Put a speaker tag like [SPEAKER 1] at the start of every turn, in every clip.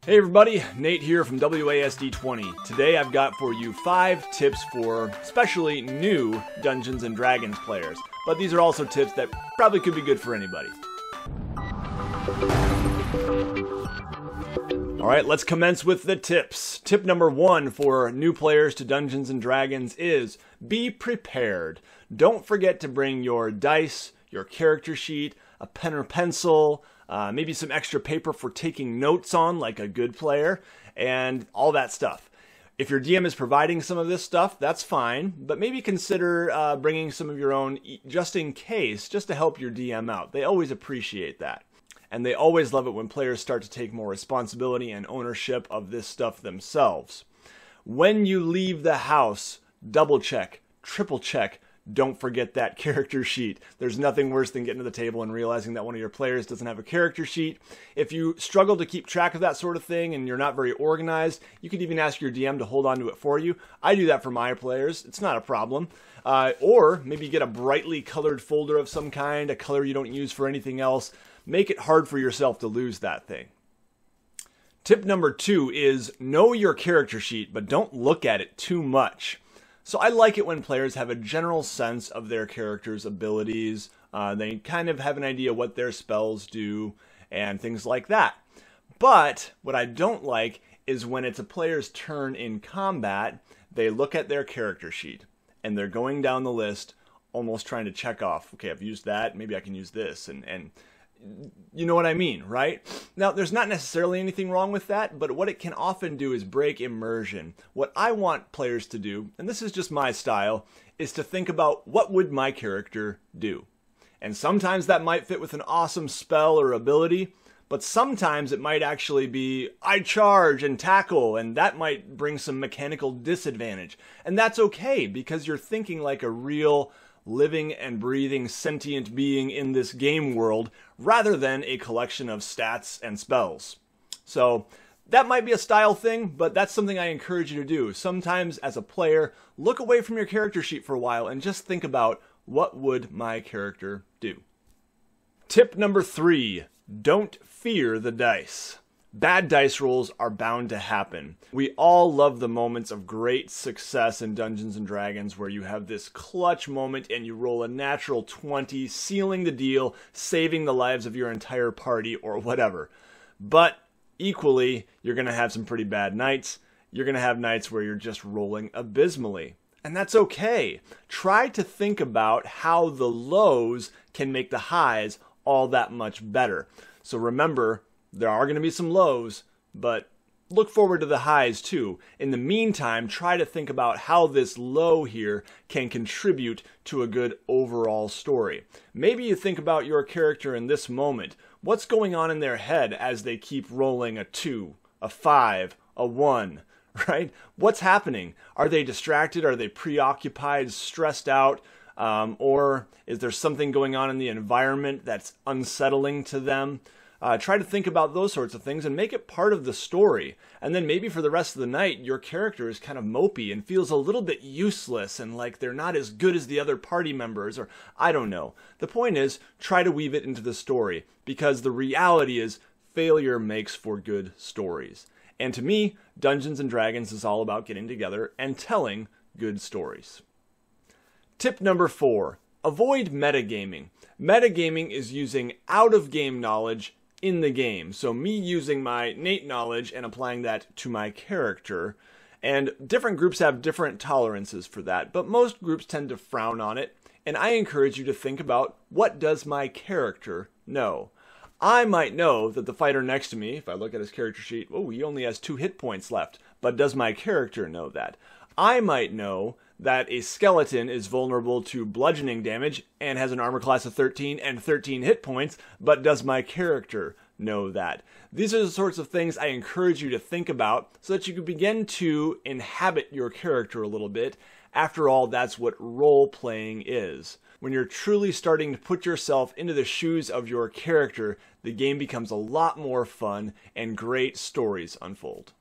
[SPEAKER 1] Hey everybody, Nate here from WASD20. Today I've got for you 5 tips for especially new Dungeons & Dragons players, but these are also tips that probably could be good for anybody. Alright, let's commence with the tips. Tip number 1 for new players to Dungeons & Dragons is be prepared. Don't forget to bring your dice, your character sheet, a pen or pencil, maybe some extra paper for taking notes on like a good player, and all that stuff. If your DM is providing some of this stuff, that's fine, but maybe consider bringing some of your own just in case, just to help your DM out. They always appreciate that. And they always love it when players start to take more responsibility and ownership of this stuff themselves. When you leave the house, double check, triple check. Don't forget that character sheet. There's nothing worse than getting to the table and realizing that one of your players doesn't have a character sheet. If you struggle to keep track of that sort of thing and you're not very organized, you could even ask your DM to hold on to it for you. I do that for my players. It's not a problem. Or maybe get a brightly colored folder of some kind, a color you don't use for anything else. Make it hard for yourself to lose that thing. Tip number 2 is know your character sheet, but don't look at it too much. So I like it when players have a general sense of their character's abilities. They kind of have an idea what their spells do and things like that. But what I don't like is when it's a player's turn in combat, they look at their character sheet and they're going down the list almost trying to check off, okay, I've used that, maybe I can use this, and you know what I mean, right? Now, there's not necessarily anything wrong with that, but what it can often do is break immersion. What I want players to do, and this is just my style, is to think about what would my character do. And sometimes that might fit with an awesome spell or ability, but sometimes it might actually be, I charge and tackle, and that might bring some mechanical disadvantage. And that's okay, because you're thinking like a real living and breathing sentient being in this game world rather than a collection of stats and spells. So that might be a style thing, but that's something I encourage you to do. Sometimes as a player, look away from your character sheet for a while and just think about what would my character do. Tip number 3, don't fear the dice. Bad dice rolls are bound to happen. We all love the moments of great success in Dungeons & Dragons where you have this clutch moment and you roll a natural 20, sealing the deal, saving the lives of your entire party or whatever. But equally, you're going to have some pretty bad nights. You're going to have nights where you're just rolling abysmally. And that's okay. Try to think about how the lows can make the highs all that much better. So remember, there are going to be some lows, but look forward to the highs too. In the meantime, try to think about how this low here can contribute to a good overall story. Maybe you think about your character in this moment. What's going on in their head as they keep rolling a 2, a 5, a 1, right? What's happening? Are they distracted? Are they preoccupied, stressed out? Or is there something going on in the environment that's unsettling to them? Try to think about those sorts of things and make it part of the story. And then maybe for the rest of the night, your character is kind of mopey and feels a little bit useless and like they're not as good as the other party members, or I don't know. The point is, try to weave it into the story, because the reality is failure makes for good stories. And to me, Dungeons & Dragons is all about getting together and telling good stories. Tip number 4, avoid metagaming. Metagaming is using out-of-game knowledge in the game. So me using my Nate knowledge and applying that to my character. And different groups have different tolerances for that, but most groups tend to frown on it. And I encourage you to think about, what does my character know? I might know that the fighter next to me, if I look at his character sheet, oh, he only has 2 hit points left. But does my character know that? I might know that a skeleton is vulnerable to bludgeoning damage and has an armor class of 13 and 13 hit points, but does my character know that? These are the sorts of things I encourage you to think about so that you can begin to inhabit your character a little bit. After all, that's what role-playing is. When you're truly starting to put yourself into the shoes of your character, the game becomes a lot more fun and great stories unfold.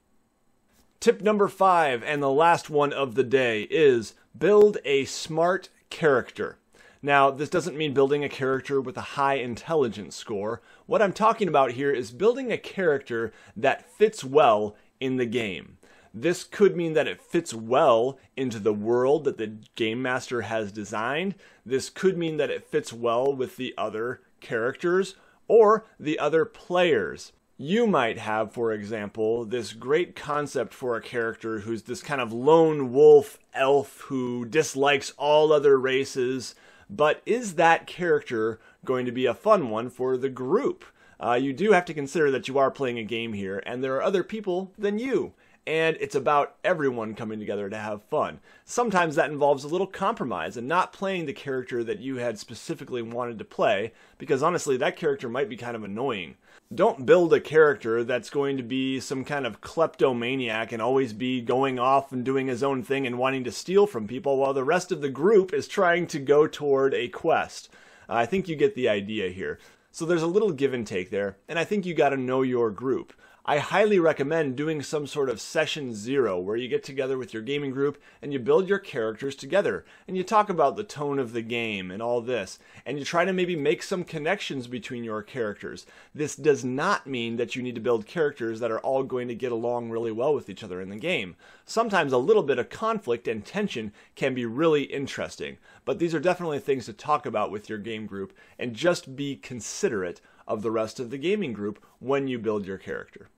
[SPEAKER 1] Tip number 5, and the last one of the day, is build a smart character. Now, this doesn't mean building a character with a high intelligence score. What I'm talking about here is building a character that fits well in the game. This could mean that it fits well into the world that the game master has designed. This could mean that it fits well with the other characters or the other players. You might have, for example, this great concept for a character who's this kind of lone wolf elf who dislikes all other races, but is that character going to be a fun one for the group? You do have to consider that you are playing a game here, and there are other people than you. And it's about everyone coming together to have fun. Sometimes that involves a little compromise and not playing the character that you had specifically wanted to play, because honestly, that character might be kind of annoying. Don't build a character that's going to be some kind of kleptomaniac and always be going off and doing his own thing and wanting to steal from people while the rest of the group is trying to go toward a quest. I think you get the idea here. So there's a little give and take there, and I think you got to know your group. I highly recommend doing some sort of session 0 where you get together with your gaming group and you build your characters together and you talk about the tone of the game and all this, and you try to maybe make some connections between your characters. This does not mean that you need to build characters that are all going to get along really well with each other in the game. Sometimes a little bit of conflict and tension can be really interesting, but these are definitely things to talk about with your game group, and just be considerate of the rest of the gaming group when you build your character.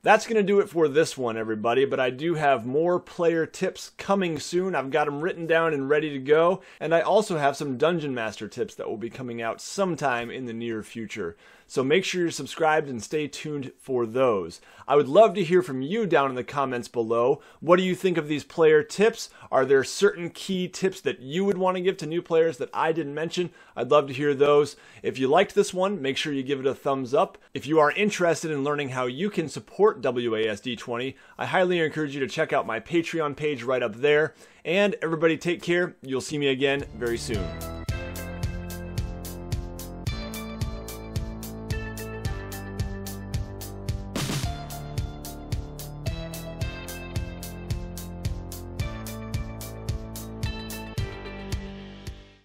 [SPEAKER 1] That's going to do it for this one, everybody, but I do have more player tips coming soon. I've got them written down and ready to go, and I also have some Dungeon Master tips that will be coming out sometime in the near future. So make sure you're subscribed and stay tuned for those. I would love to hear from you down in the comments below. What do you think of these player tips? Are there certain key tips that you would want to give to new players that I didn't mention? I'd love to hear those. If you liked this one, make sure you give it a thumbs up. If you are interested in learning how you can support WASD20, I highly encourage you to check out my Patreon page right up there. And everybody take care. You'll see me again very soon.